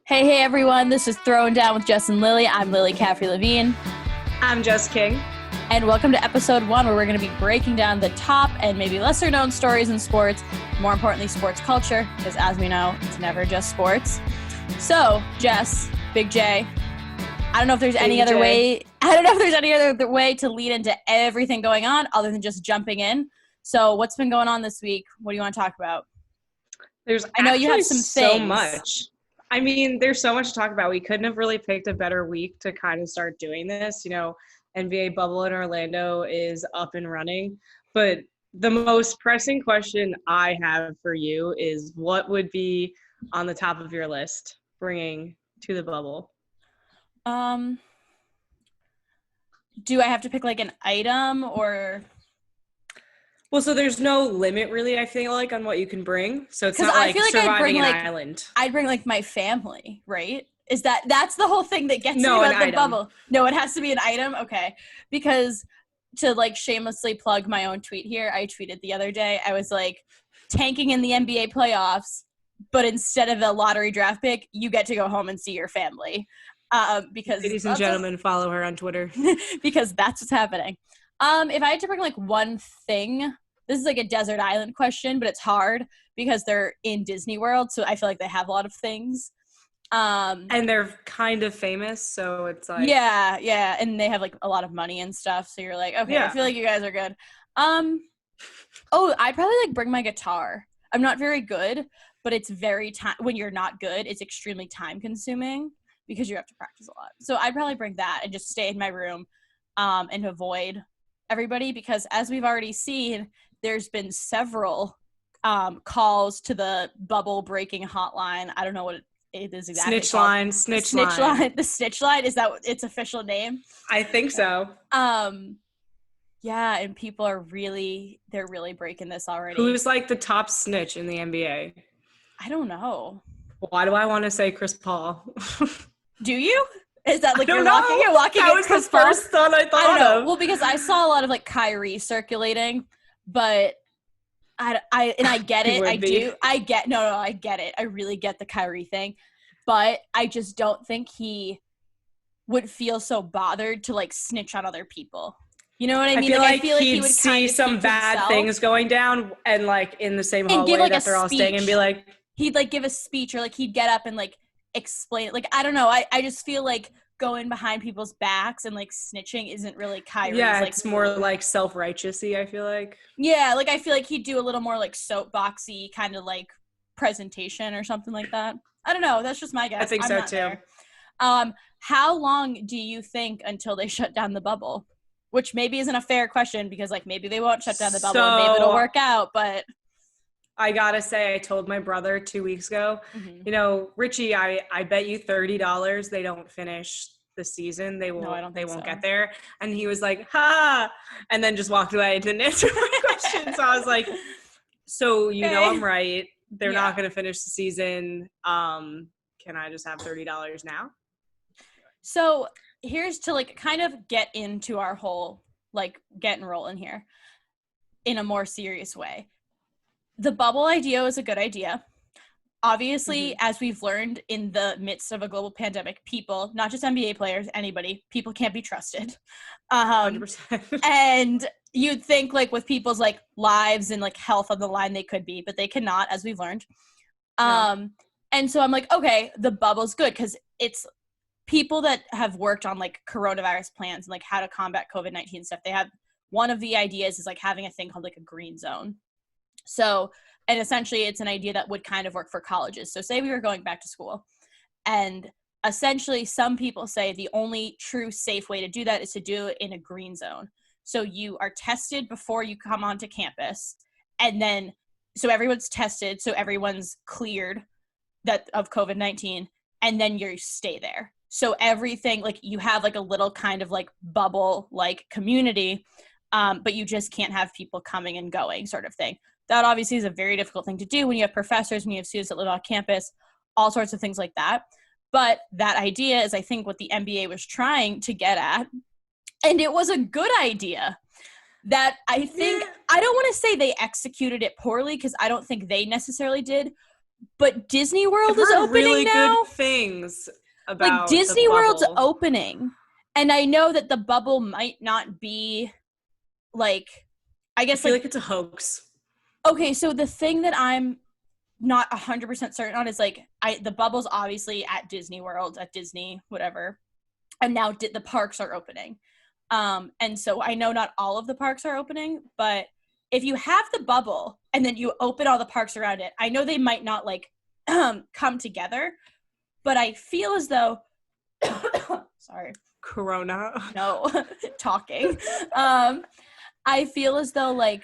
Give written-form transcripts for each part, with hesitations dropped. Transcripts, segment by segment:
Hey everyone, this is Throwin Down with Jess and Lily. I'm Lily Caffrey-Levine. I'm Jess King. And welcome to episode 1, where we're going to be breaking down the top and maybe lesser known stories in sports, more importantly, sports culture, because as we know, it's never just sports. So, Jess, Big J, I don't know if there's any other way to lead into everything going on other than just jumping in. So, what's been going on this week? What do you want to talk about? I know you have some so much. I mean, there's so much to talk about. We couldn't have really picked a better week to kind of start doing this. You know, NBA bubble in Orlando is up and running. But the most pressing question I have for you is, what would be on the top of your list bringing to the bubble? Do I have to pick like an item or? Well, so there's no limit really, I feel like, on what you can bring. So it's not like surviving an island. I'd bring like my family, right? That's the whole thing that gets me about the bubble. No, it has to be an item? Okay. Because to like shamelessly plug my own tweet here, I tweeted the other day, I was like, tanking in the NBA playoffs, but instead of a lottery draft pick, you get to go home and see your family. Because ladies and gentlemen, follow her on Twitter. Because that's what's happening. If I had to bring like one thing, this is like a desert island question, but it's hard because they're in Disney World, so I feel like they have a lot of things. And they're kind of famous, so it's like yeah, and they have like a lot of money and stuff, so you're like, okay, yeah. I feel like you guys are good. I'd probably like bring my guitar. I'm not very good, but it's very when you're not good, it's extremely time consuming because you have to practice a lot. So I'd probably bring that and just stay in my room and avoid everybody, because as we've already seen, there's been several calls to the bubble breaking hotline. I don't know what it is exactly. Snitch line. The snitch line, is that its official name? I think so. Yeah, and people are really breaking this already. Who's like the top snitch in the NBA? I don't know. Why do I want to say Chris Paul? Do you? Is that like you're walking? That was the first thought I thought I don't know. of. Well, because I saw a lot of like Kyrie circulating, but I get it. I get it. I really get the Kyrie thing, but I just don't think he would feel so bothered to like snitch on other people. You know what I mean? I feel like he would see some bad things going down and like in the same hallway that they're all staying and be like, he'd like give a speech or like he'd get up and like explain it. Like, I don't know. I just feel like going behind people's backs and like snitching isn't really Kyrie's. Yeah, like, it's more like self-righteous-y, I feel like. Yeah, like I feel like he'd do a little more like soapboxy kind of like presentation or something like that. I don't know. That's just my guess. I think so too. There. How long do you think until they shut down the bubble? Which maybe isn't a fair question because like maybe they won't shut down the bubble and maybe it'll work out, but I gotta say, I told my brother 2 weeks ago, you know, Richie, I bet you $30 they don't finish the season. They won't get there. And he was like, ha, and then just walked away and didn't answer my question. So I was like, so you know I'm right. They're not going to finish the season. Can I just have $30 now? So here's to like kind of get into our whole, like get and roll in here in a more serious way. The bubble idea is a good idea. Obviously, as we've learned in the midst of a global pandemic, people, not just NBA players, anybody, people can't be trusted. 100%. And you'd think like with people's like lives and like health on the line, they could be, but they cannot, as we've learned. And so I'm like, okay, the bubble's good because it's people that have worked on like coronavirus plans and like how to combat COVID-19 stuff. They have one of the ideas is like having a thing called like a green zone. So, and essentially it's an idea that would kind of work for colleges. So say we were going back to school and essentially some people say the only true safe way to do that is to do it in a green zone. So you are tested before you come onto campus and then, so everyone's tested. So everyone's cleared of COVID-19 and then you stay there. So everything, like you have like a little kind of like bubble like community, but you just can't have people coming and going sort of thing. That obviously is a very difficult thing to do when you have professors, when you have students that live on campus, all sorts of things like that. But that idea is, I think, what the NBA was trying to get at. And it was a good idea that I think, I don't want to say they executed it poorly because I don't think they necessarily did, But Disney World is opening really now. Good things about like Disney World's opening, and I know that the bubble might not be like. I guess I feel like it's a hoax. Okay, so the thing that I'm not 100% certain on is like the bubble's obviously at Disney World, at Disney whatever, and now the parks are opening. And so I know not all of the parks are opening, but if you have the bubble and then you open all the parks around it, I know they might not like come together, but I feel as though sorry. Corona. No, talking. I feel as though like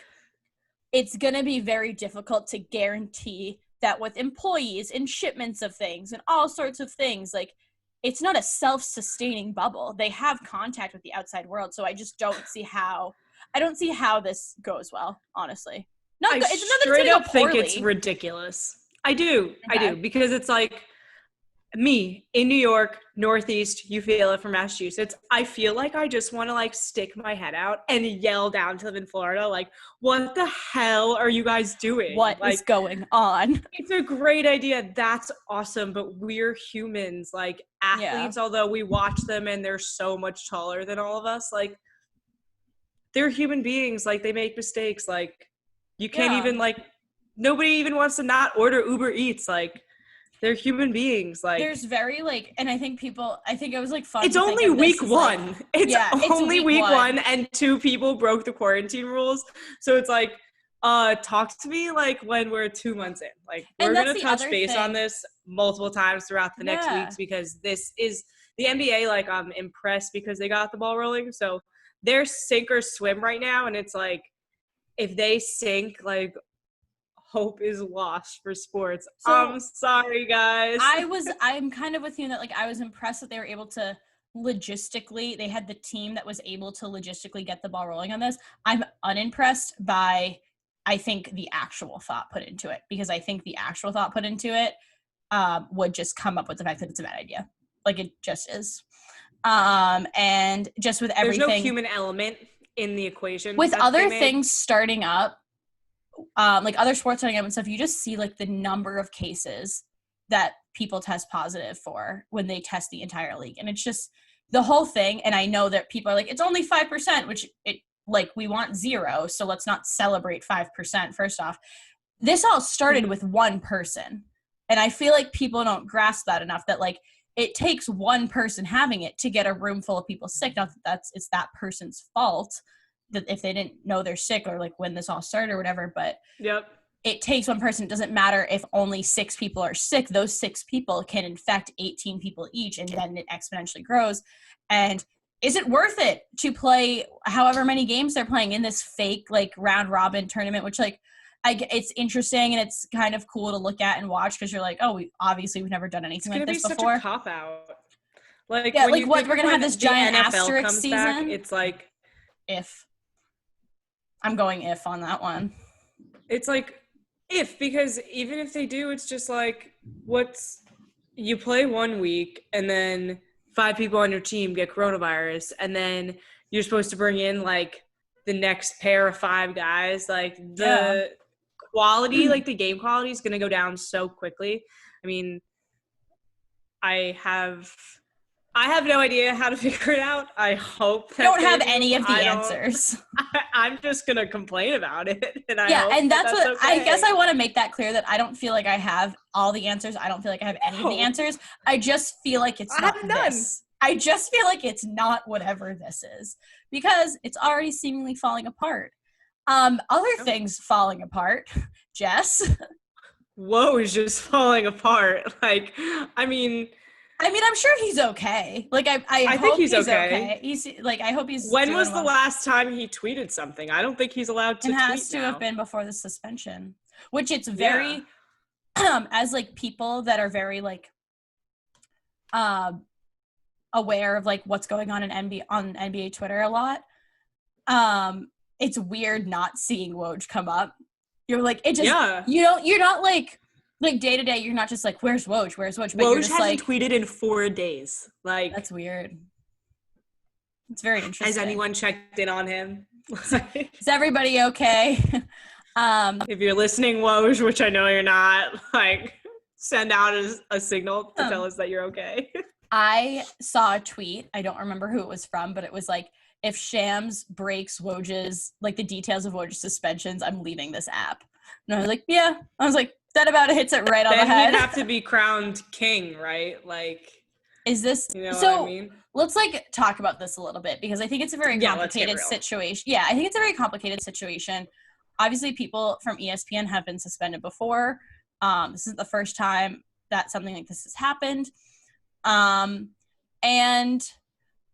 it's going to be very difficult to guarantee that with employees and shipments of things and all sorts of things, like it's not a self-sustaining bubble. They have contact with the outside world. So I just don't see how this goes well, honestly. I straight up think it's ridiculous. I do. Okay. I do. Because it's like me in New York, Northeast, you feel it from Massachusetts. I feel like I just want to like stick my head out and yell down to them in Florida, like, what the hell are you guys doing? What is going on? It's a great idea. That's awesome. But we're humans, like athletes, although we watch them and they're so much taller than all of us, like they're human beings. Like they make mistakes. Like you can't even like, nobody even wants to not order Uber Eats. Like, they're human beings. Like there's very like, and I think it was like fun. It's only week one. Like, it's only week one, and 2 people broke the quarantine rules. So it's like, talk to me like when we're 2 months in. Like we're gonna touch base on this multiple times throughout the next weeks because this is the NBA. Like I'm impressed because they got the ball rolling. So they're sink or swim right now, and it's like if they sink, like hope is lost for sports. So, I'm sorry, guys. I'm kind of with you in that like I was impressed that they were able to logistically, they had the team that was able to logistically get the ball rolling on this. I'm unimpressed by, I think, the actual thought put into it, because I think the actual thought put into it would just come up with the fact that it's a bad idea. Like it just is. And just with everything. There's no human element in the equation. With other things starting up, like other sports starting up and stuff, you just see like the number of cases that people test positive for when they test the entire league. And it's just the whole thing. And I know that people are like, it's only 5%, which it like we want 0. So let's not celebrate 5%. First off, this all started with one person. And I feel like people don't grasp that enough, that like it takes one person having it to get a room full of people sick. Not that it's that person's fault, that if they didn't know they're sick or like when this all started or whatever, but it takes one person. It doesn't matter if only 6 people are sick. Those 6 people can infect 18 people each, and then it exponentially grows. And is it worth it to play however many games they're playing in this fake like round robin tournament, which like it's interesting and it's kind of cool to look at and watch, because you're like, oh, we've never done anything like this before. It's gonna be such a cop out. Like like what, we're gonna have this giant asterisk season back, it's like if I'm going if on that one. It's like if, because even if they do, it's just like you play 1 week and then 5 people on your team get coronavirus, and then you're supposed to bring in like the next pair of 5 guys. Like the quality, like the game quality is going to go down so quickly. I mean, I have no idea how to figure it out. I hope that I don't have any of the answers. I'm just going to complain about it. And and that's what okay. I guess I want to make that clear, that I don't feel like I have all the answers. I don't feel like I have any of the answers. I just feel like it's not this. I just feel like it's not whatever this is, because it's already seemingly falling apart. Other things falling apart, Jess. Whoa, is just falling apart. Like, I mean, I'm sure he's okay. Like, I think he's okay. He's like, I hope he's. When was the last time he tweeted something? I don't think he's allowed to. It has to have been before the suspension, which it's very, as like people that are very like, aware of like what's going on in NBA Twitter a lot. It's weird not seeing Woj come up. You're like, it just, you're not like day to day, you're not just like, where's Woj? But Woj hasn't tweeted in 4 days. Like, that's weird. It's very interesting. Has anyone checked in on him? Is everybody okay? If you're listening, Woj, which I know you're not, like, send out a signal to tell us that you're okay. I saw a tweet. I don't remember who it was from, but it was like, if Shams breaks Woj's, like the details of Woj's suspensions, I'm leaving this app. And I was like, yeah. I was like, that about hits it right on the head. Then he'd have to be crowned king, right? Like, is this, you know so what I mean? Let's like talk about this a little bit, because I think it's a very complicated situation. Yeah, I think it's a very complicated situation. Obviously, people from ESPN have been suspended before. This is the first time that something like this has happened. And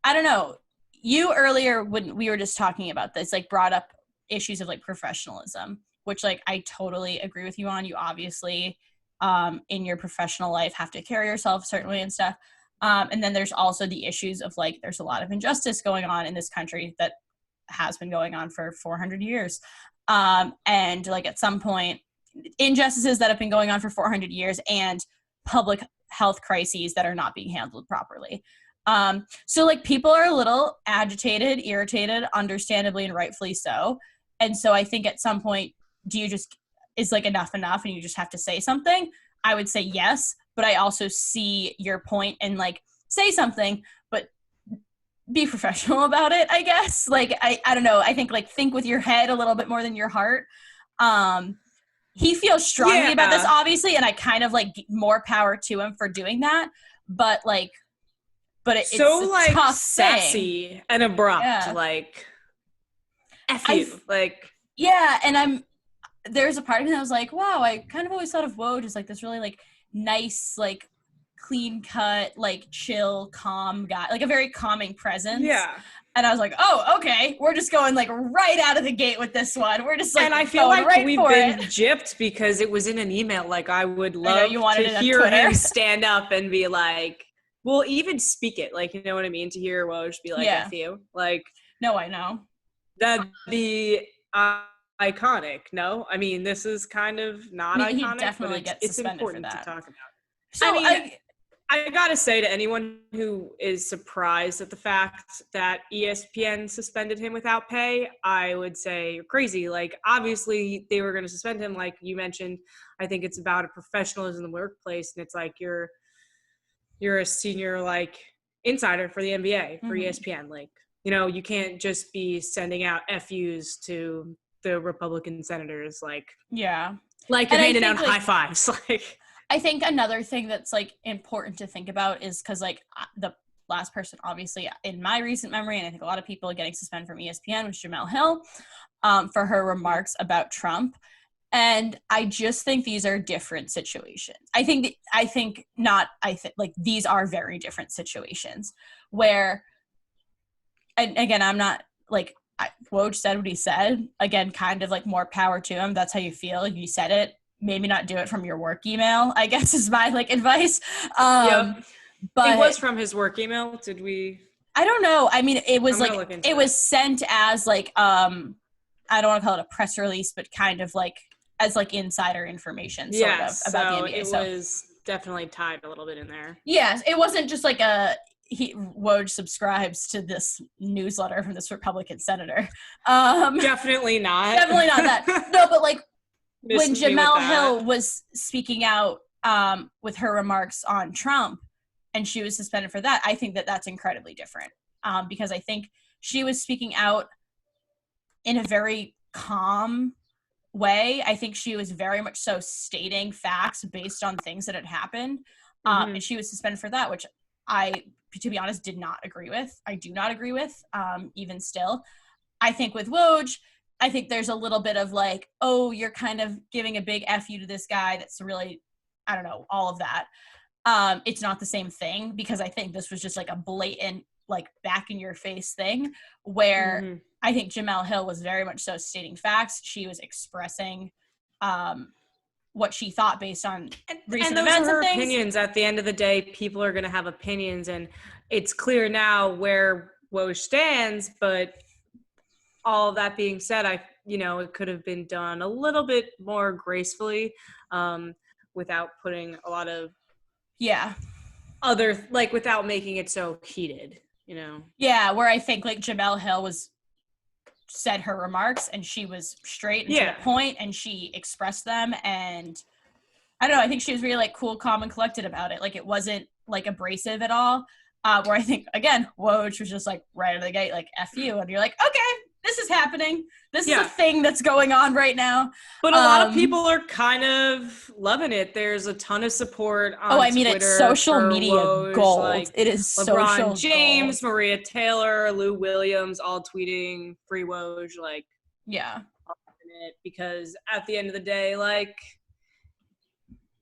I don't know, you earlier, when we were just talking about this, like brought up issues of like professionalism, which like I totally agree with you on. You obviously in your professional life have to carry yourself a certain way and stuff. And then there's also the issues of like, there's a lot of injustice going on in this country that has been going on for 400 years. And like at some point, injustices that have been going on for 400 years and public health crises that are not being handled properly. So like people are a little agitated, irritated, understandably and rightfully so. And so I think at some point, is like enough and you just have to say something? I would say yes, but I also see your point and like say something, but be professional about it, I guess. Like, I don't know. I think like think with your head a little bit more than your heart. He feels strongly about this, obviously, and I kind of like more power to him for doing that. But it's so like tough sassy thing. And abrupt, like F you, like and there's a part of me that was like, wow, I kind of always thought of Woj as like this really like nice, like clean cut, like chill, calm guy, like a very calming presence. Yeah. And I was like, oh, okay, we're just going like right out of the gate with this one. We're just like, and I feel like we've been gypped because it was in an email. Like I would love to hear him stand up and be like, well, even speak it. Like, you know what I mean? To hear Woj be like, F you. Like, no, I know. That'd be iconic. No? I mean, this is kind of not iconic. He definitely gets suspended important for that. To talk about. So I mean, I gotta say to anyone who is surprised at the fact that ESPN suspended him without pay, I would say you're crazy. Like, obviously they were going to suspend him, like you mentioned. I think it's about a professionalism in the workplace, and it's like you're a senior like insider for the NBA for ESPN. Like, you know, you can't just be sending out FUs to the Republican senators. Like, like you're handing out high fives. Like. I think another thing that's like important to think about is because like the last person obviously in my recent memory, and I think a lot of people getting suspended from ESPN, was Jemele Hill for her remarks about Trump. And I just think these are different situations. I think these are very different situations where, and again, I'm not like, Woj said what he said. Again, kind of like more power to him. That's how you feel. You said it. Maybe not do it from your work email, I guess is my like advice. But it was from his work email. Did we? I don't know. I mean, it was like, it was sent as like, I don't want to call it a press release, but kind of like as like insider information sort of about the NBA. It was definitely tied a little bit in there. Yes. It wasn't just like Woj subscribes to this newsletter from this Republican senator. Definitely not. Definitely not that. No, but like, when Jemele Hill was speaking out with her remarks on Trump and she was suspended for that, I think that that's incredibly different because I think she was speaking out in a very calm way. I think she was very much so stating facts based on things that had happened. And she was suspended for that, which I, to be honest, did not agree with. I do not agree with, even still. I think with Woj, I think there's a little bit of like, oh, you're kind of giving a big F you to this guy. That's really, I don't know, all of that. It's not the same thing because I think this was just like a blatant, like back in your face thing where I think Jemele Hill was very much so stating facts. She was expressing what she thought based on recent events and things. Opinions. At the end of the day, people are going to have opinions, and it's clear now where Woj stands, but all of that being said, it could have been done a little bit more gracefully, without putting a lot of without making it so heated, you know? Yeah, where I think like Jemele Hill said her remarks and she was straight and to the point and she expressed them, and I don't know. I think she was really like cool, calm, and collected about it. Like it wasn't like abrasive at all. Where I think again, Woj was just like right out of the gate, like F you, and you're like, okay, this is happening. This is a thing that's going on right now. But a lot of people are kind of loving it. There's a ton of support on Twitter. It's social media Woj, gold. Like it is LeBron James, gold. Maria Taylor, Lou Williams, all tweeting free Woj. Like, yeah, because at the end of the day, like,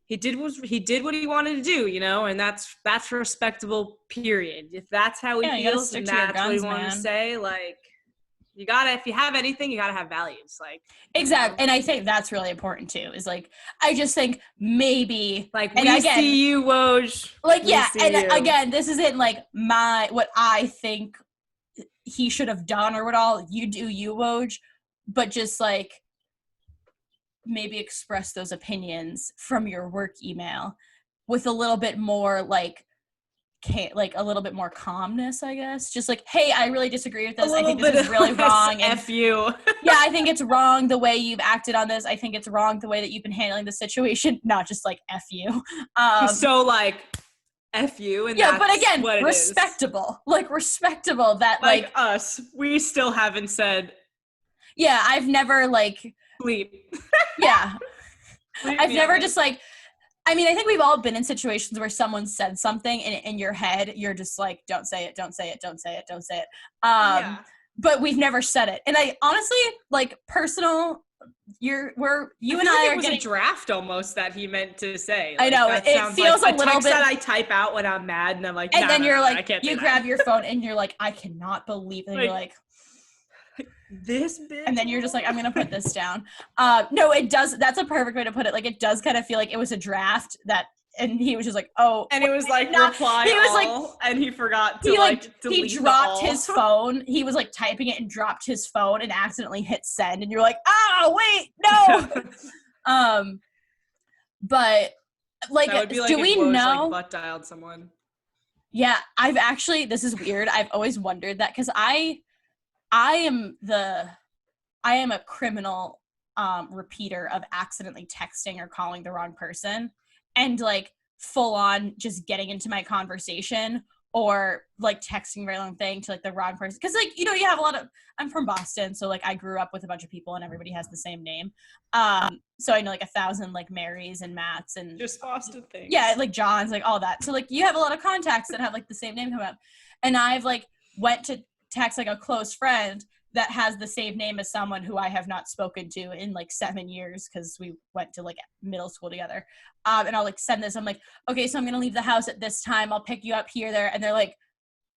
he did what he wanted to do, you know, and that's respectable. Period. If that's how he feels, and that's what he wanted to say, like. You gotta, if you have anything, you gotta have values, like exactly. And I think that's really important too. Is like, I just think maybe like we see you, Woj. Like again, this isn't like what I think he should have done or what all. You do you, Woj, but just like maybe express those opinions from your work email with a little bit more like a little bit more calmness, I guess. Just like, hey, I really disagree with this. I think this is really wrong. And F you. Yeah, I think it's wrong the way you've acted on this. I think it's wrong the way that you've been handling the situation. Not just like F you. So like F you, and yeah, but again, respectable. Like respectable that like us. We still haven't said. Yeah, I've never like sleep. Yeah. I've never just like. I mean, I think we've all been in situations where someone said something and in your head, you're just like, don't say it, don't say it, don't say it, don't say it. But we've never said it. And I honestly, like personal, you and I are getting a draft almost that he meant to say. Like, I know, it feels like a little bit. That I type out when I'm mad and I'm like, and then you're like, you grab your phone and you're like, I cannot believe it. And you're like, this bitch. And then you're just like, I'm gonna put this down. No, it does. That's a perfect way to put it. Like, it does kind of feel like it was a draft that, and he was just like, oh, and it was like reply he was all, like, and he forgot to delete he dropped his phone. He was like typing it and dropped his phone and accidentally hit send, and you're like, oh wait, no. But like, that would be like do we know? Like, butt dialed someone. Yeah, I've actually. This is weird. I've always wondered that because I am a criminal repeater of accidentally texting or calling the wrong person and like full on just getting into my conversation or like texting a very long thing to like the wrong person. Cause like, you know, you have I'm from Boston. So like I grew up with a bunch of people and everybody has the same name. So I know like 1,000 like Marys and Matts and just Boston things. Yeah. Like John's, like all that. So like you have a lot of contacts that have like the same name come up. And I've like went to text like a close friend that has the same name as someone who I have not spoken to in like 7 years because we went to like middle school together. And I'll like send this. I'm like, okay, so I'm gonna leave the house at this time. I'll pick you up here, there. And they're like,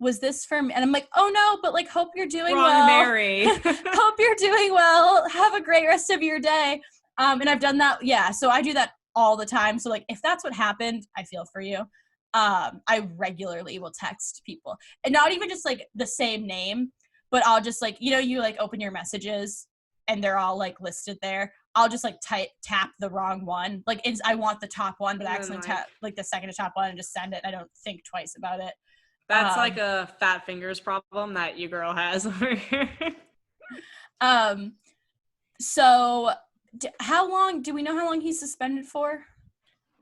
was this for me? And I'm like, oh no, but like, hope you're doing well. Mary. Hope you're doing well. Have a great rest of your day. And I've done that. Yeah. So I do that all the time. So like, if that's what happened, I feel for you. I regularly will text people and not even just like the same name, but I'll just like, you know, you like open your messages and they're all like listed there. I'll just like tap the wrong one. Like I want the top one, but I accidentally tap like the second to top one and just send it. I don't think twice about it. That's like a fat fingers problem that your girl has over here. So do we know how long he's suspended for?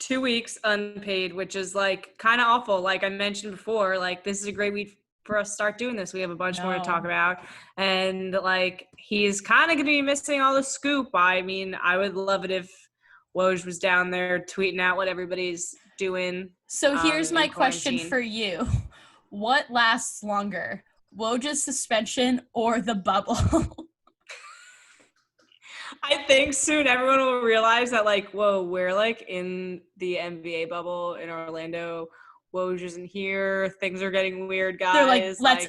2 weeks unpaid, which is like kind of awful. Like I mentioned before, like this is a great week for us to start doing this. We have a bunch more to talk about. And like he's kind of going to be missing all the scoop. I mean, I would love it if Woj was down there tweeting out what everybody's doing. So here's my question for you. What lasts longer, Woj's suspension or the bubble? I think soon everyone will realize that, like, whoa, we're, like, in the NBA bubble in Orlando. Woj isn't here. Things are getting weird, guys. They're like, let's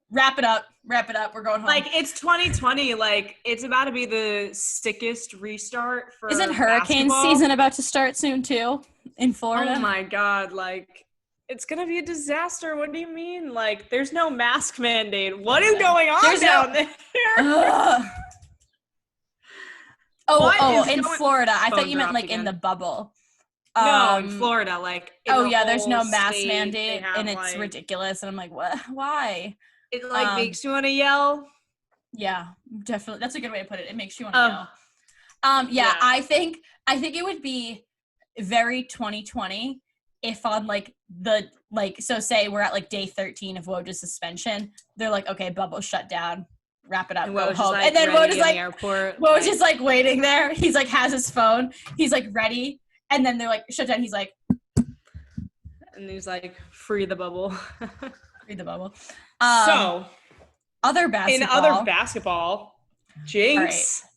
wrap it up. We're going home. Like, it's 2020. Like, it's about to be the sickest restart for Isn't hurricane season about to start soon, too, in Florida? Oh, my God. Like, it's going to be a disaster. What do you mean? Like, there's no mask mandate. What is going on down there? In Florida. I thought you meant like in the bubble. No, in Florida, like. There's no mask mandate, and it's ridiculous. And I'm like, what? Why? It like makes you want to yell. Yeah, definitely. That's a good way to put it. It makes you want to yell. Yeah, I think it would be very 2020 if on like so say we're at like day 13 of Woj's suspension, they're like, okay, bubble shut down, wrap it up, go home. And then Woj is like, Woj is like waiting there. He's like has his phone. He's like ready. And then they're like shut down. He's like, and he's like, free the bubble. Free the bubble. So other basketball, Jinx. Right.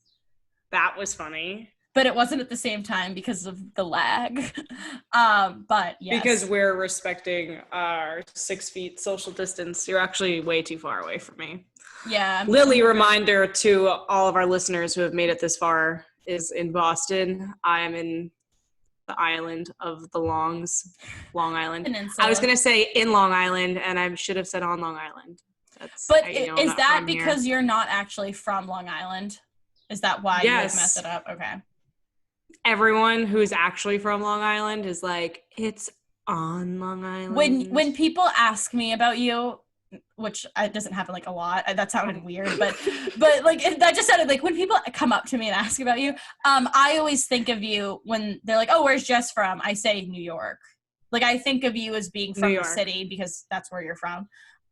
That was funny. But it wasn't at the same time because of the lag. But yes. Because we're respecting our 6 feet social distance. You're actually way too far away from me. Yeah. Lily, reminder to all of our listeners who have made it this far, is in Boston. I am in the island of the Longs, Long Island. Peninsula. I was going to say in Long Island, and I should have said on Long Island. But is that because you're not actually from Long Island? Is that why you like mess it up? Okay. Everyone who's actually from Long Island is like, it's on Long Island. When people ask me about you, which doesn't happen like a lot, that sounded weird, but like that just sounded like when people come up to me and ask about you, I always think of you when they're like, oh, where's Jess from? I say New York. Like I think of you as being from the city because that's where you're from.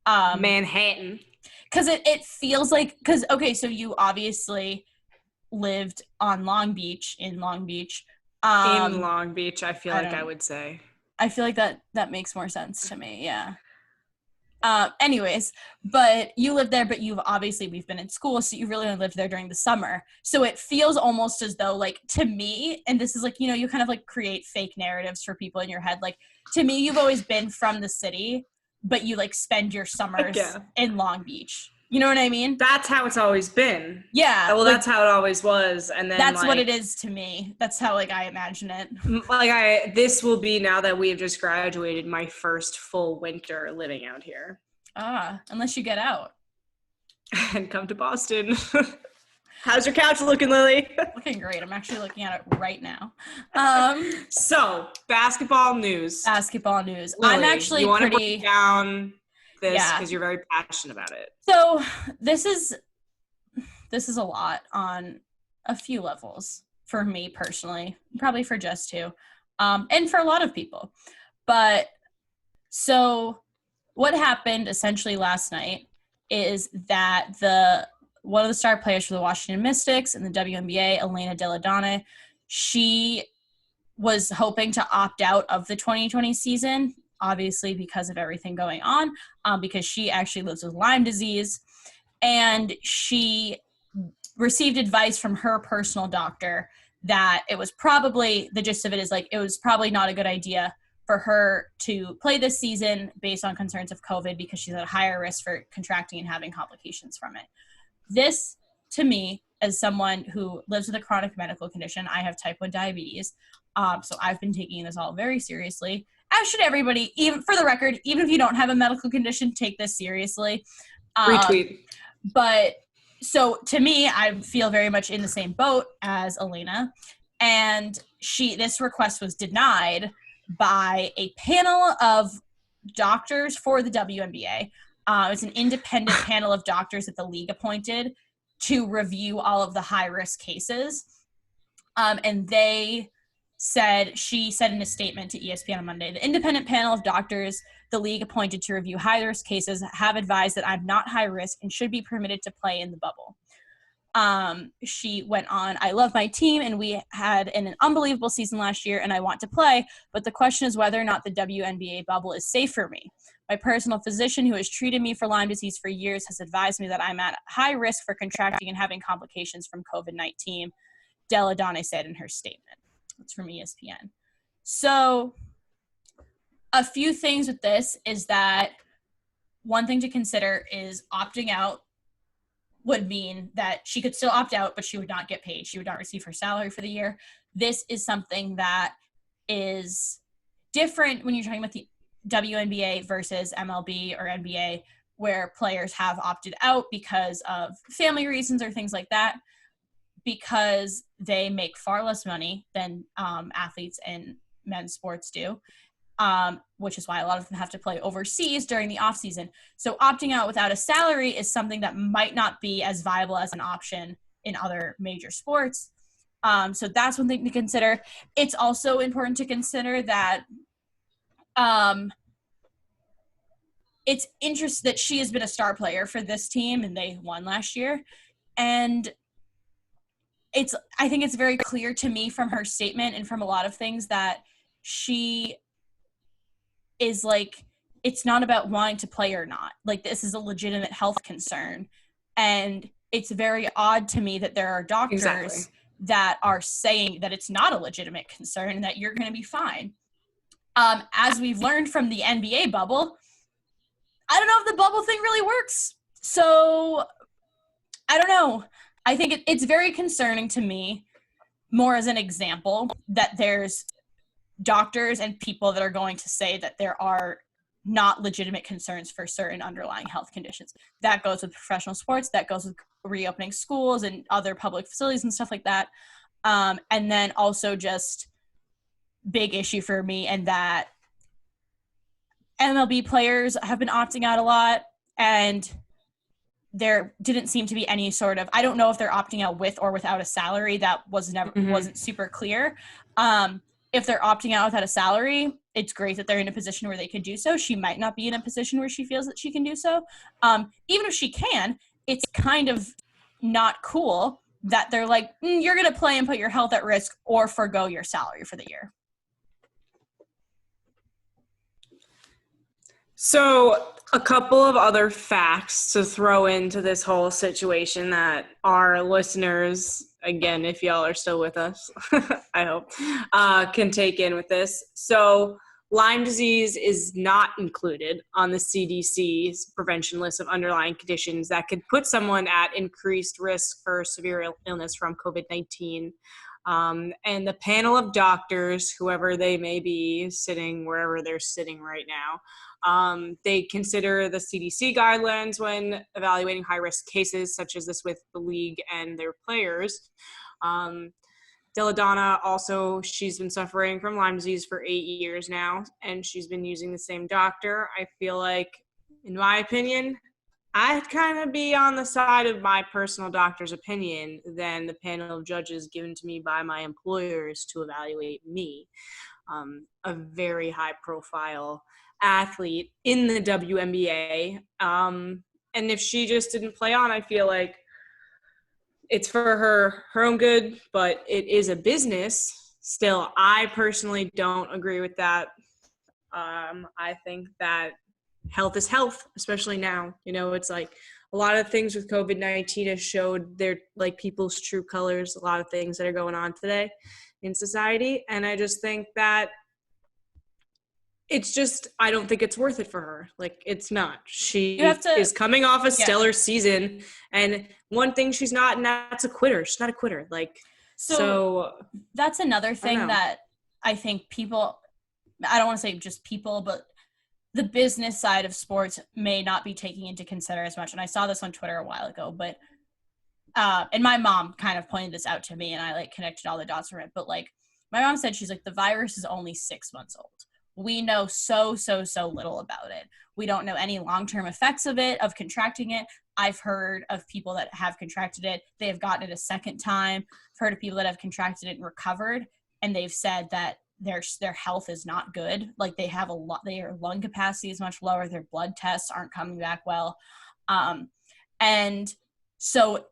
Manhattan. Because it feels like, because okay, so you obviously lived on Long Beach, in Long Beach. In Long Beach, I feel like I would say. I feel like that makes more sense to me, yeah. Anyways, but you lived there, but we've been in school, so you really only lived there during the summer. So it feels almost as though, like, to me, and this is like, you kind of like create fake narratives for people in your head. Like, to me, you've always been from the city, but you like spend your summers in Long Beach. You know what I mean? That's how it's always been. Yeah. Well, that's how it always was. And then that's what it is to me. That's how like I imagine it. Like this will be, now that we have just graduated, my first full winter living out here. Unless you get out. And come to Boston. How's your couch looking, Lily? Looking great. I'm actually looking at it right now. So, basketball news. Lily, I'm actually you want to break down this because you're very passionate about it. So this is a lot on a few levels for me personally, probably for Jess too, and for a lot of people. But so what happened essentially last night is that one of the star players for the Washington Mystics in the WNBA, Elena Delle Donne, she was hoping to opt out of the 2020 season, obviously because of everything going on, because she actually lives with Lyme disease. And she received advice from her personal doctor that it was probably, the gist of it is like, it was probably not a good idea for her to play this season based on concerns of COVID because she's at a higher risk for contracting and having complications from it. This, to me, as someone who lives with a chronic medical condition, I have type 1 diabetes, so I've been taking this all very seriously. As should everybody, even for the record, even if you don't have a medical condition, take this seriously. Retweet. But so to me, I feel very much in the same boat as Elena, and this request was denied by a panel of doctors for the WNBA. It's an independent panel of doctors that the league appointed to review all of the high-risk cases. And she said in a statement to ESPN on Monday, the independent panel of doctors the league appointed to review high-risk cases have advised that I'm not high risk and should be permitted to play in the bubble. She went on, I love my team and we had an unbelievable season last year and I want to play, but the question is whether or not the WNBA bubble is safe for me. My personal physician who has treated me for Lyme disease for years has advised me that I'm at high risk for contracting and having complications from COVID-19, Delle Donne said in her statement. It's from ESPN. So a few things with this is that one thing to consider is opting out would mean that she could still opt out, but she would not get paid. She would not receive her salary for the year. This is something that is different when you're talking about the WNBA versus MLB or NBA, where players have opted out because of family reasons or things like that, because they make far less money than athletes in men's sports do, which is why a lot of them have to play overseas during the off season. So opting out without a salary is something that might not be as viable as an option in other major sports. So that's one thing to consider. It's also important to consider that it's interesting that she has been a star player for this team and they won last year. And I think it's very clear to me from her statement and from a lot of things that she is like, it's not about wanting to play or not. Like, this is a legitimate health concern. And it's very odd to me that there are doctors that are saying that it's not a legitimate concern and that you're going to be fine. As we've learned from the NBA bubble, I don't know if the bubble thing really works. So I don't know. I think it's very concerning to me, more as an example, that there's doctors and people that are going to say that there are not legitimate concerns for certain underlying health conditions. That goes with professional sports, that goes with reopening schools and other public facilities and stuff like that. And then also just big issue for me, and that MLB players have been opting out a lot, and there didn't seem to be any sort of, I don't know if they're opting out with or without a salary. That was never wasn't super clear. If they're opting out without a salary, it's great that they're in a position where they can do so. She might not be in a position where she feels that she can do so. Even if she can, it's kind of not cool that they're like, you're going to play and put your health at risk or forgo your salary for the year. So a couple of other facts to throw into this whole situation that our listeners, again, if y'all are still with us, I hope, can take in with this. So Lyme disease is not included on the CDC's prevention list of underlying conditions that could put someone at increased risk for severe illness from COVID-19. And the panel of doctors, whoever they may be, sitting wherever they're sitting right now, they consider the CDC guidelines when evaluating high-risk cases, such as this with the league and their players. Delle Donne also, she's been suffering from Lyme disease for 8 years now, and she's been using the same doctor. I feel like, in my opinion, I'd kind of be on the side of my personal doctor's opinion than the panel of judges given to me by my employers to evaluate me, a very high-profile athlete in the WNBA. And if she just didn't play on, I feel like it's for her own good, but it is a business. Still, I personally don't agree with that. I think that health is health, especially now. You know, it's like a lot of things with COVID-19 has showed their like people's true colors, a lot of things that are going on today in society. And I just think that it's just, I don't think it's worth it for her. Like, it's not. She is coming off a stellar season, and one thing she's not, and that's a quitter. She's not a quitter. Like, so that's another thing that I think people, I don't want to say just people, but the business side of sports may not be taking into consider as much. And I saw this on Twitter a while ago, but and my mom kind of pointed this out to me, and I like connected all the dots from it. But like, my mom said, she's like, the virus is only 6 months old. We know so little about it. We don't know any long-term effects of it, of contracting it. I've heard of people that have contracted it. They have gotten it a second time. I've heard of people that have contracted it and recovered, and they've said that their health is not good. Like, they have their lung capacity is much lower. Their blood tests aren't coming back well. And so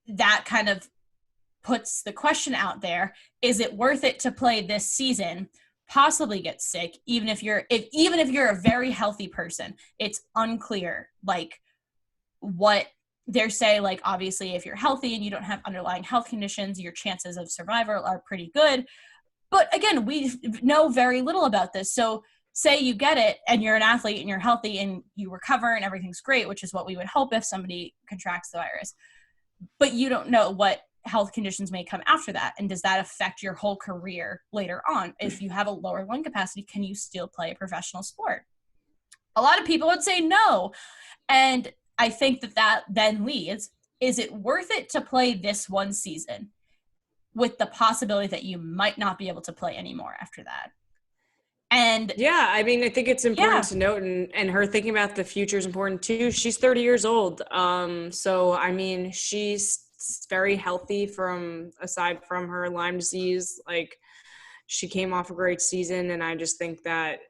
that kind of puts the question out there, is it worth it to play this season, possibly get sick, even if you're a very healthy person? It's unclear, like, what they're saying. Like, obviously, if you're healthy and you don't have underlying health conditions, your chances of survival are pretty good. But again, we know very little about this. So say you get it and you're an athlete and you're healthy and you recover and everything's great, which is what we would hope if somebody contracts the virus. But you don't know what health conditions may come after that. And does that affect your whole career later on? If you have a lower lung capacity, can you still play a professional sport? A lot of people would say no. And I think that then leads, is it worth it to play this one season with the possibility that you might not be able to play anymore after that? And yeah, I mean, I think it's important to note, and her thinking about the future is important too. She's 30 years old. So, I mean, she's very healthy aside from her Lyme disease. Like, she came off a great season, and I just think that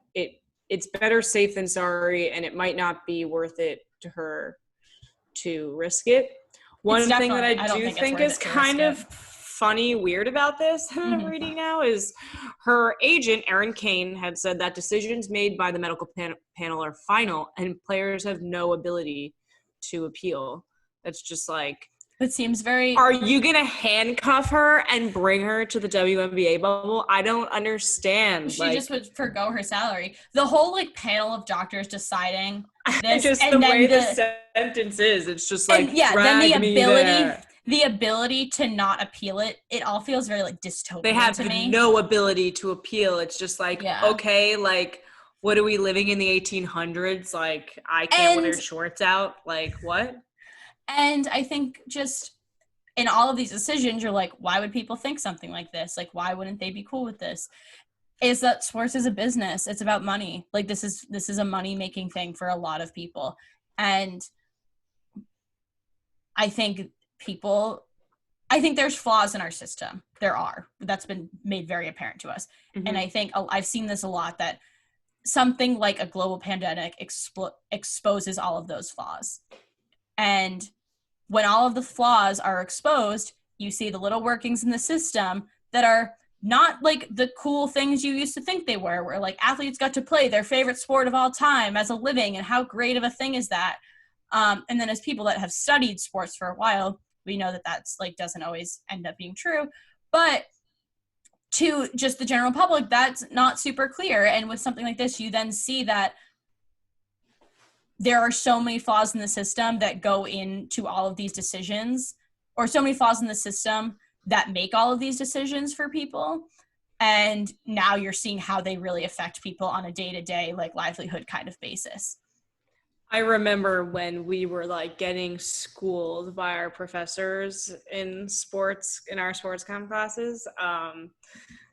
it's better safe than sorry, and it might not be worth it to her to risk it. One thing that I do think is kind of funny, weird about this that I'm reading now is her agent, Erin Kane, had said that decisions made by the medical panel are final, and players have no ability to appeal. That's just like, it seems very... Are you going to handcuff her and bring her to the WNBA bubble? I don't understand. She just would forgo her salary. The whole, like, panel of doctors deciding this. Just and the way the sentence is, it's just like, then the ability to not appeal it, it all feels very, like, dystopian They have to me. no ability to appeal. It's just like, okay, like, what are we living in the 1800s? Like, I can't wear shorts out. Like, what? And I think just in all of these decisions, you're like, why would people think something like this? Like, why wouldn't they be cool with this? Is that sports is a business. It's about money. Like, this is a money-making thing for a lot of people. And I think there's flaws in our system. There are. That's been made very apparent to us. Mm-hmm. And I think I've seen this a lot, that something like a global pandemic exposes all of those flaws. And when all of the flaws are exposed, you see the little workings in the system that are not like the cool things you used to think they were, where like athletes got to play their favorite sport of all time as a living, and how great of a thing is that? And then as people that have studied sports for a while, we know that that's like doesn't always end up being true. But to just the general public, that's not super clear. And with something like this, you then see that there are so many flaws in the system that go into all of these decisions, or so many flaws in the system that make all of these decisions for people. And now you're seeing how they really affect people on a day-to-day, like, livelihood kind of basis. I remember when we were like getting schooled by our professors in our sports chem classes.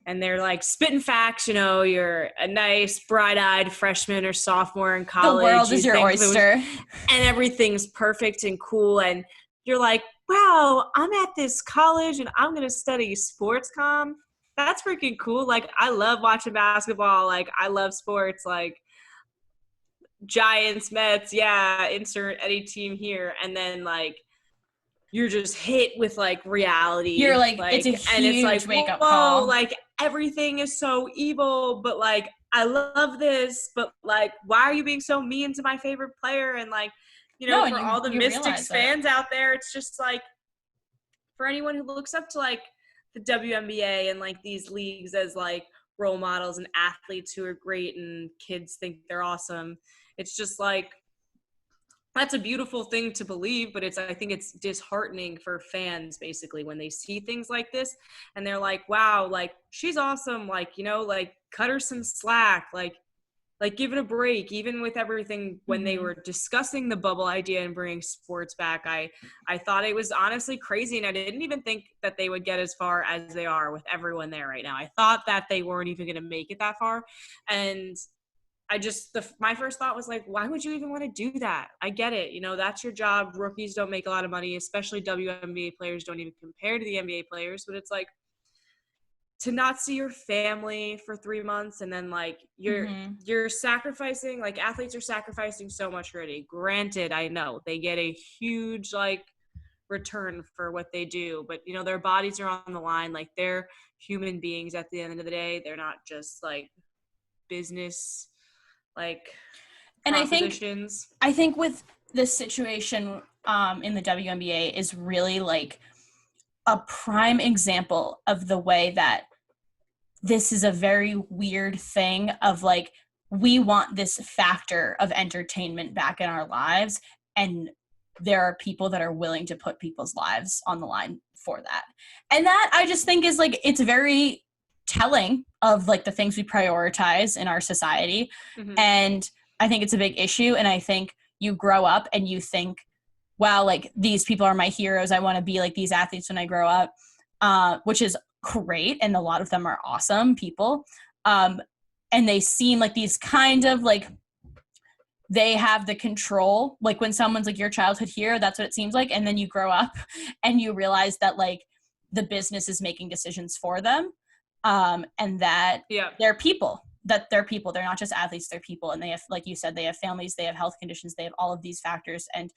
And they're like spitting facts, you know, you're a nice bright-eyed freshman or sophomore in college. The world is your oyster. And everything's perfect and cool. And you're like, wow, I'm at this college and I'm going to study sports comm. That's freaking cool. Like, I love watching basketball. Like, I love sports. Like, Giants, Mets, yeah, insert any team here. And then, like, you're just hit with, like, reality. You're like it's a huge wake-up call. Like, everything is so evil, but, like, I love this, but, like, why are you being so mean to my favorite player? And, like, you know, for all the Mystics fans out there, it's just, like, for anyone who looks up to, like, the WNBA and, like, these leagues as, like, role models and athletes who are great and kids think they're awesome, it's just, like, that's a beautiful thing to believe, but I think it's disheartening for fans basically when they see things like this and they're like, wow, like, she's awesome. Like, you know, like, cut her some slack, like give it a break. Even with everything, when they were discussing the bubble idea and bringing sports back, I thought it was honestly crazy. And I didn't even think that they would get as far as they are with everyone there right now. I thought that they weren't even going to make it that far. And my first thought was like, why would you even want to do that? I get it. You know, that's your job. Rookies don't make a lot of money, especially WNBA players don't even compare to the NBA players. But it's like, to not see your family for 3 months and then, like, you're sacrificing, like, athletes are sacrificing so much already. Granted, I know they get a huge, like, return for what they do, but, you know, their bodies are on the line. Like, they're human beings at the end of the day. They're not just, like, business, like, and I think with this situation in the WNBA is really, like, a prime example of the way that this is a very weird thing of, like, we want this factor of entertainment back in our lives, and there are people that are willing to put people's lives on the line for that. And that, I just think, is, like, it's very telling of, like, the things we prioritize in our society. And I think it's a big issue. And I think you grow up and you think, wow, like, these people are my heroes. I want to be like these athletes when I grow up, which is great. And a lot of them are awesome people. And they seem like these kind of, like, they have the control. Like when someone's like your childhood hero, that's what it seems like. And then you grow up and you realize that like the business is making decisions for them. And that they're people. They're not just athletes, they're people. And they have, like you said, they have families, they have health conditions, they have all of these factors. And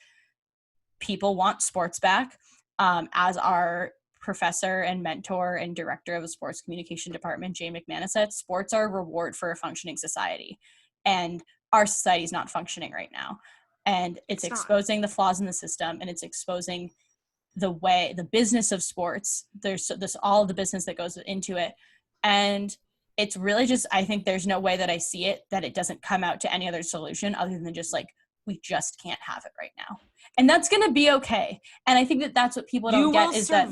people want sports back. As our professor and mentor and director of the sports communication department, Jay McManus, said, sports are a reward for a functioning society. And our society is not functioning right now. And it's exposing the flaws in the system, and it's exposing the business of sports. There's all of the business that goes into it. And it's really just, I think there's no way that I see it that it doesn't come out to any other solution other than just like, we just can't have it right now. And that's going to be okay. And I think that that's what people don't get is that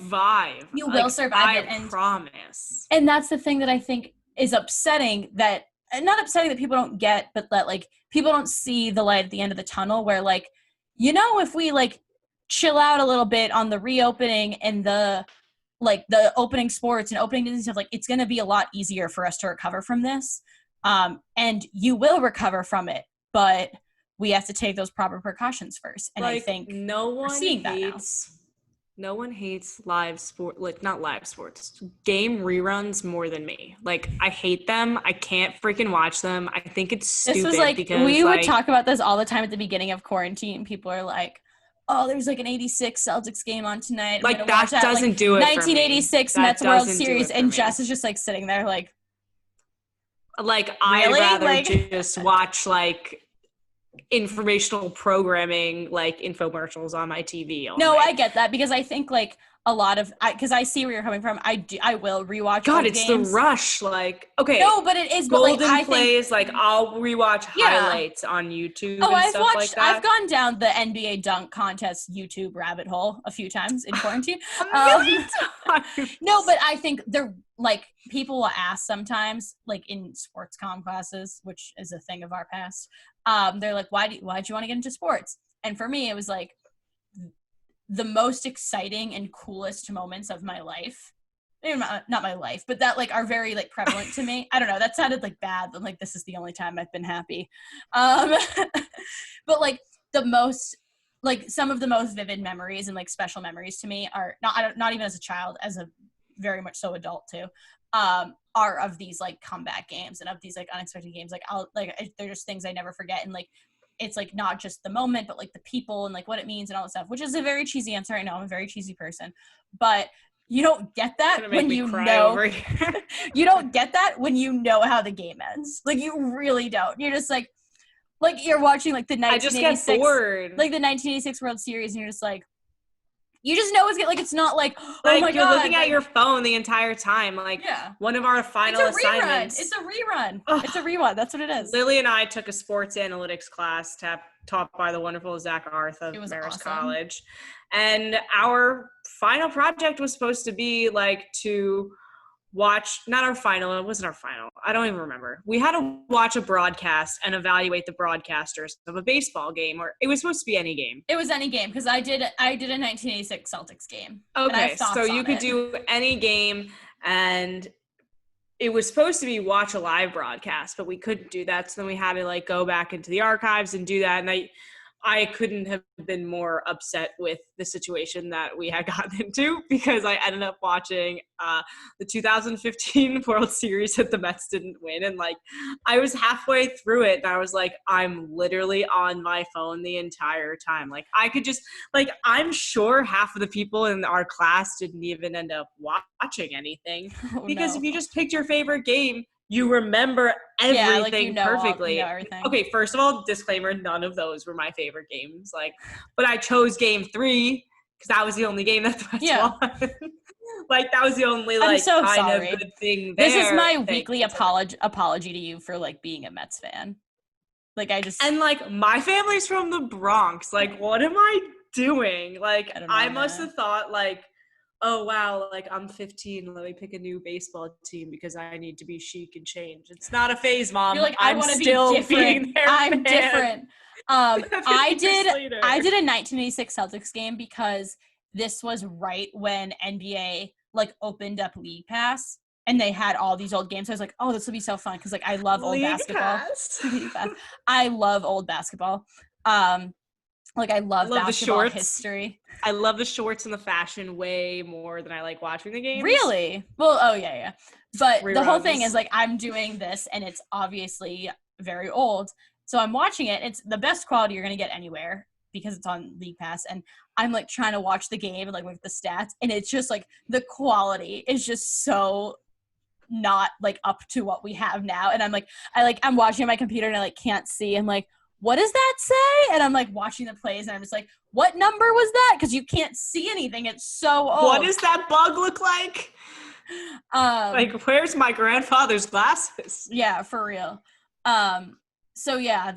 you will survive. I promise. And that's the thing that I think is upsetting, that not upsetting that people don't get, but that like people don't see the light at the end of the tunnel where like, you know, if we like chill out a little bit on the reopening and the opening sports and opening Disney stuff, like it's going to be a lot easier for us to recover from this. And you will recover from it, but we have to take those proper precautions first. And like, I think no one hates live sport, like not live sports, game reruns more than me. Like I hate them. I can't freaking watch them. I think it's stupid. This was like, because we would talk about this all the time at the beginning of quarantine. People are like, oh, there's like an 86 Celtics game on tonight. Like that doesn't like, do it 1986 Mets World Series. And Jess is just like sitting there like really? I'd rather just watch like informational programming, like infomercials on my TV. No, I get that, because I think like a lot of, because I see where you're coming from. I will rewatch. God, it's games. The rush. Like, okay, no, but it is. Golden but like, plays. Like, I'll rewatch highlights on YouTube. Oh, and stuff like that. I've gone down the NBA dunk contest YouTube rabbit hole a few times in quarantine. No, but I think they're like, people will ask sometimes, like in sports comm classes, which is a thing of our past. They're like, why'd you want to get into sports? And for me, it was like, the most exciting and coolest moments of my life, not my life, but that like are very like prevalent to me. I don't know, that sounded like bad, but like this is the only time I've been happy. But like the most, like some of the most vivid memories and like special memories to me are not even as a child, as a very much so adult too, are of these like comeback games and of these like unexpected games. Like they're just things I never forget. And like, it's like not just the moment, but like the people and like what it means and all that stuff, which is a very cheesy answer. I know I'm a very cheesy person, but you don't get that when you know, you don't get that when you know how the game ends. Like you really don't. You're just like you're watching like the 1986, I just get bored. Like the 1986 World Series, and you're just like, you just know it's not like, oh like my you're God, looking at your phone the entire time. Like one of our final assignments. It's a rerun. It's a rerun. That's what it is. Lily and I took a sports analytics class taught by the wonderful Zach Arth of Marist College. And our final project was supposed to be like to watch, not our final, it wasn't our final, I don't even remember. We had to watch a broadcast and evaluate the broadcasters of a baseball game, or it was supposed to be any game. It was any game, because I did a 1986 Celtics game. Okay, so you could do any game, and it was supposed to be watch a live broadcast, but we couldn't do that, so then we had to like go back into the archives and do that, and I couldn't have been more upset with the situation that we had gotten into, because I ended up watching the 2015 World Series that the Mets didn't win. And like, I was halfway through it and I was like, I'm literally on my phone the entire time. Like I could just like, I'm sure half of the people in our class didn't even end up watching anything because if you just picked your favorite game, you remember everything perfectly. Everything. Okay, first of all, disclaimer, none of those were my favorite games. Like, but I chose game 3 because that was the only game that the Mets won. Like, that was the only like kind of good thing there. This is my weekly apology to you for like being a Mets fan. Like and like my family's from the Bronx. Like, what am I doing? Like, I must have thought like, oh, wow, like I'm 15, let me pick a new baseball team because I need to be chic and change. It's not a phase, Mom. You're like, I want to be different. I'm different. I did a 1986 Celtics game because this was right when NBA like opened up League Pass. and they had all these old games. I was like, oh, this will be so fun because like I love old basketball. I love old basketball. Like I love basketball history. I love the shorts and the fashion way more than I like watching the games. Really? Well, oh yeah. But reruns. The whole thing is like I'm doing this and it's obviously very old. So I'm watching it. It's the best quality you're going to get anywhere because it's on League Pass. And I'm like trying to watch the game and like with the stats. And it's just like the quality is just so not like up to what we have now. And I'm watching on my computer and I like can't see. And like, what does that say? And I'm like watching the plays and I'm just like, what number was that? Because you can't see anything. It's so old. What does that bug look like? Like, where's my grandfather's glasses? Yeah, for real. So yeah,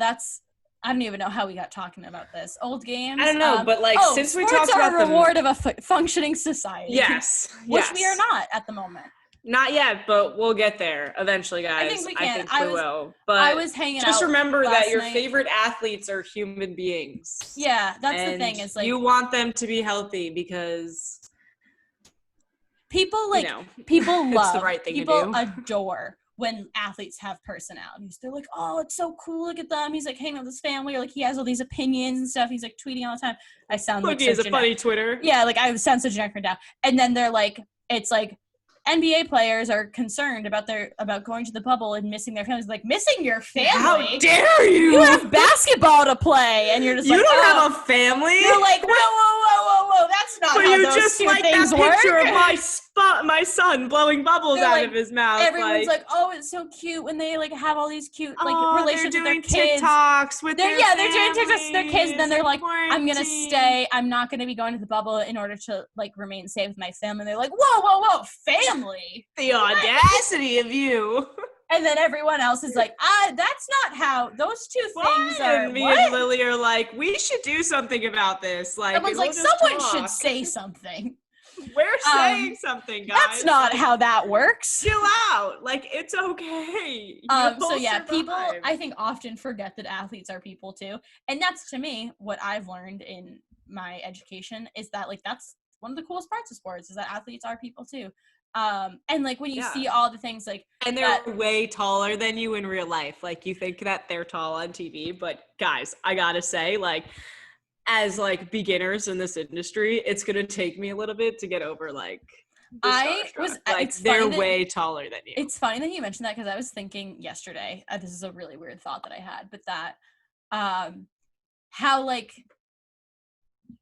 I don't even know how we got talking about this. Old games. I don't know, but like since we talked about the reward of a functioning society. Yes. Which we are not at the moment. Not yet, but we'll get there eventually, guys. I think we can. We will. But I was hanging out. Just remember that your favorite athletes are human beings. Yeah, that's the thing. Is like you want them to be healthy because people like people love the right thing people to do. Adore when athletes have personalities. They're like, oh, it's so cool. Look at them. He's like hanging out with his family, or like he has all these opinions and stuff. He's like tweeting all the time. I sound like he has a funny Twitter. Yeah, like I sound so generic right now. And then they're like, it's like NBA players are concerned about going to the bubble and missing their families. Like, missing your family? How dare you? You have basketball to play, and you're just you don't have a family. You're like, whoa, that's not. But how you those just like things that work. Picture of my son blowing bubbles out of his mouth. Everyone's like, oh, it's so cute when they like have all these cute relationships with their kids. TikToks with their they're doing TikToks with their kids, and then they're like, I'm gonna stay. I'm not gonna be going to the bubble in order to like remain safe with my family. And they're like, whoa, family. The audacity of you. And then everyone else is like, that's not how those two things are. And me and Lily are like, we should do something about this. Like, someone's like, someone should say something. We're saying something, guys. That's not how that works. Chill out. Like, it's okay. So yeah, people I think often forget that athletes are people too. And that's to me what I've learned in my education is that like that's one of the coolest parts of sports is that athletes are people too. And like when you see all the things like and they're way taller than you in real life. Like you think that they're tall on TV, but guys, I gotta say, like as like beginners in this industry, it's gonna take me a little bit to get over like they're way taller than you. It's funny that you mentioned that because I was thinking yesterday, this is a really weird thought that I had, but that how like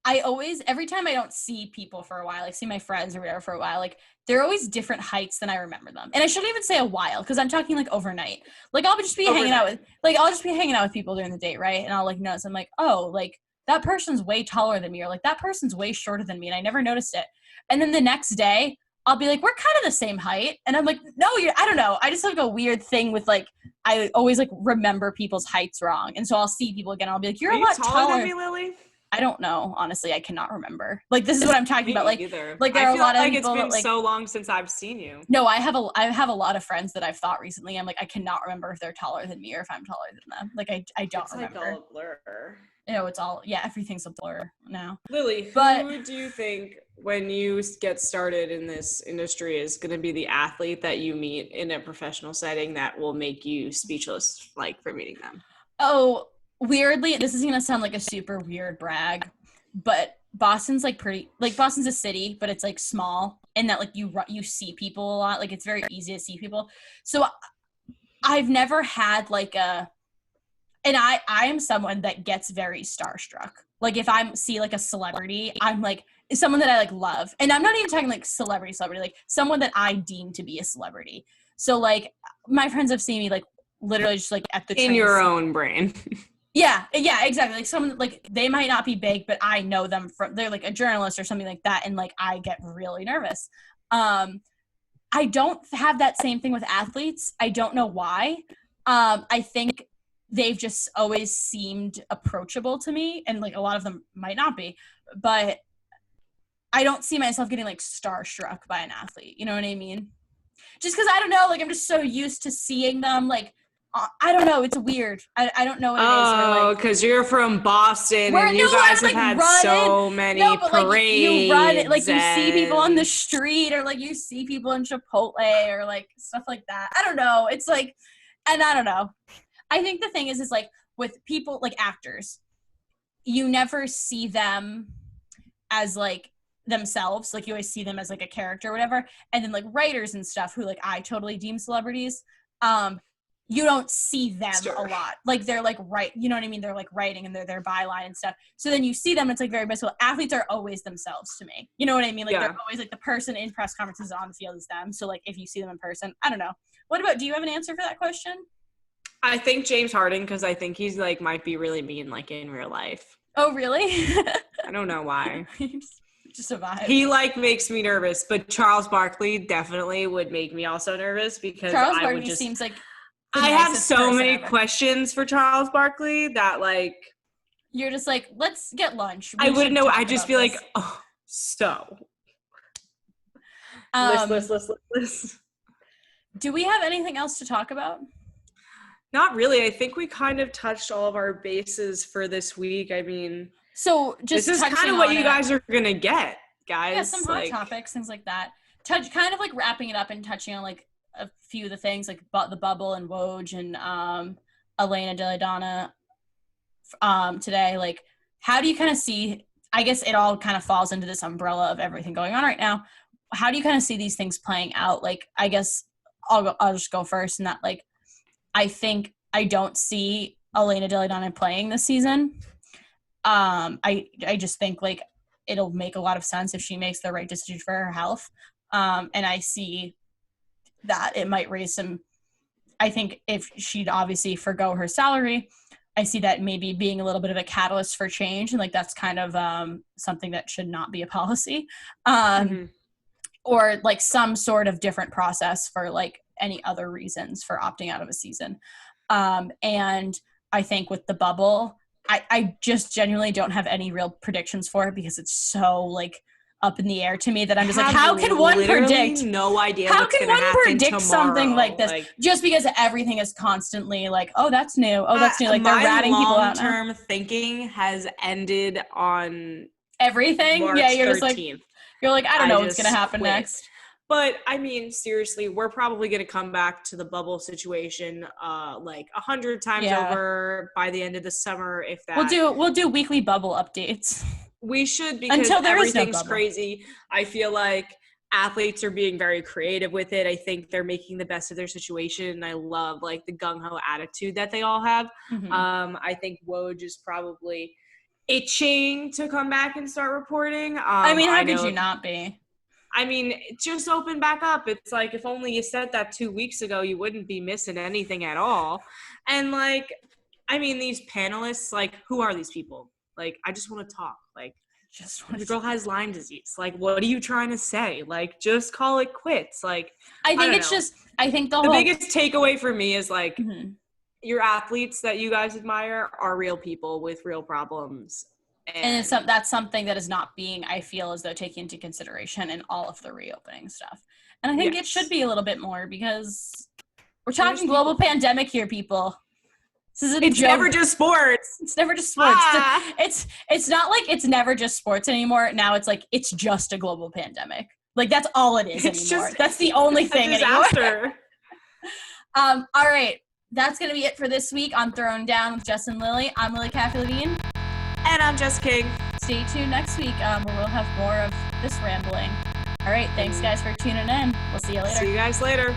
I always, every time I don't see people for a while, like see my friends or whatever for a while, like they're always different heights than I remember them. And I shouldn't even say a while because I'm talking like overnight. Like I'll just be hanging out with people during the day, right? And I'll like notice, I'm like, oh, like that person's way taller than me, or like that person's way shorter than me, and I never noticed it. And then the next day, I'll be like, we're kind of the same height. And I'm like, no, I don't know. I just have like a weird thing with like, I always like remember people's heights wrong. And so I'll see people again. I'll be like, you're a lot taller than me, Lily? I don't know. Honestly, I cannot remember. Like, this is what I'm talking about. Like, either. Like there are a lot of people it's been that, like, so long since I've seen you. No, I have a lot of friends that I've thought recently. I'm like, I cannot remember if they're taller than me or if I'm taller than them. Like, I don't remember. It's like all a blur. You know, it's all, everything's a blur now. Lily, who do you think when you get started in this industry is going to be the athlete that you meet in a professional setting that will make you speechless, like, for meeting them? Oh, weirdly, this is going to sound like a super weird brag, but Boston's like Boston's a city, but it's like small, and that like you see people a lot. Like it's very easy to see people. So I've never had like and I am someone that gets very starstruck. Like if I see like a celebrity, I'm like someone that I like love, and I'm not even talking like celebrity, like someone that I deem to be a celebrity. So like my friends have seen me like literally just like at the in your own brain. Yeah, exactly. Like someone like they might not be big, but I know them they're like a journalist or something like that, and like I get really nervous. I don't have that same thing with athletes. I don't know why. I think they've just always seemed approachable to me, and like a lot of them might not be, but I don't see myself getting like starstruck by an athlete. You know what I mean? Just because I don't know, like I'm just so used to seeing them like I don't know. It's weird. I don't know what it is. Oh, because you're from Boston and you guys have had so many parades. You run it, like you see people on the street, or like you see people in Chipotle, or like stuff like that. I don't know. It's like, and I don't know. I think the thing is like with people like actors, you never see them as like themselves. Like you always see them as like a character or whatever. And then like writers and stuff who like I totally deem celebrities, you don't see them a lot. Like they're like you know what I mean? They're like writing and they're their byline and stuff. So then you see them, it's like very visible. Athletes are always themselves to me. You know what I mean? Like they're always like the person in press conferences on the field is them. So like if you see them in person, I don't know. What about, do you have an answer for that question? I think James Harden, because I think he's like might be really mean like in real life. Oh, really? I don't know why. Just a vibe. He like makes me nervous, but Charles Barkley definitely would make me also nervous because Charles Barkley seems like I have so many questions for Charles Barkley that like you're just like, let's get lunch. I wouldn't know. I'd just be like, oh, so. List. Do we have anything else to talk about? Not really. I think we kind of touched all of our bases for this week. I mean, so just this is kind of what you guys are gonna get, guys. Yeah, some hot topics, things like that. Kind of like wrapping it up and touching on like a few of the things like the bubble and Woj and Elena Delle Donne today. Like, how do you kind of see? I guess it all kind of falls into this umbrella of everything going on right now. How do you kind of see these things playing out? Like, I guess I'll just go first, and that like I think I don't see Elena Delle Donne playing this season. I just think like it'll make a lot of sense if she makes the right decision for her health. And I see that it might raise some, I think if she'd obviously forgo her salary, I see that maybe being a little bit of a catalyst for change. And like, that's kind of something that should not be a policy. Or like some sort of different process for like any other reasons for opting out of a season. And I think with the bubble, I just genuinely don't have any real predictions for it because it's so like up in the air to me that I'm just like, how can one predict? No idea. How can one predict tomorrow? Something like this? Like, just because everything is constantly like, oh, that's new. Oh, that's new. Like they're ratting people out. My long-term thinking has ended on everything. March you're 13th. Just like, you're like, I don't know what's gonna happen next. But I mean, seriously, we're probably going to come back to the bubble situation like 100 times over by the end of the summer. If that we'll do weekly bubble updates. We should, because everything's crazy. I feel like athletes are being very creative with it. I think they're making the best of their situation, and I love like the gung-ho attitude that they all have. I think Woj is probably itching to come back and start reporting. I mean, how could you not be? I mean, just open back up. It's like, if only you said that 2 weeks ago, you wouldn't be missing anything at all. And like, I mean, these panelists, like, who are these people? Like, I just want to talk. Like, the girl has Lyme disease. Like, what are you trying to say? Like, just call it quits. Like, I think it's just, I think the biggest takeaway for me is like, your athletes that you guys admire are real people with real problems. And that's something that is not being, I feel as though, taken into consideration in all of the reopening stuff. And I think it should be a little bit more, because we're talking global pandemic here, people. It's never just sports. It's never just sports. It's not like it's never just sports anymore. Now it's like it's just a global pandemic. Like that's all it is anymore. That's the only thing anymore. All right. That's going to be it for this week on Throwin Down with Jess and Lily. I'm Lily Caffey-Levine. And I'm Jess King. Stay tuned next week where we'll have more of this rambling. All right. Thanks, guys, for tuning in. We'll see you later. See you guys later.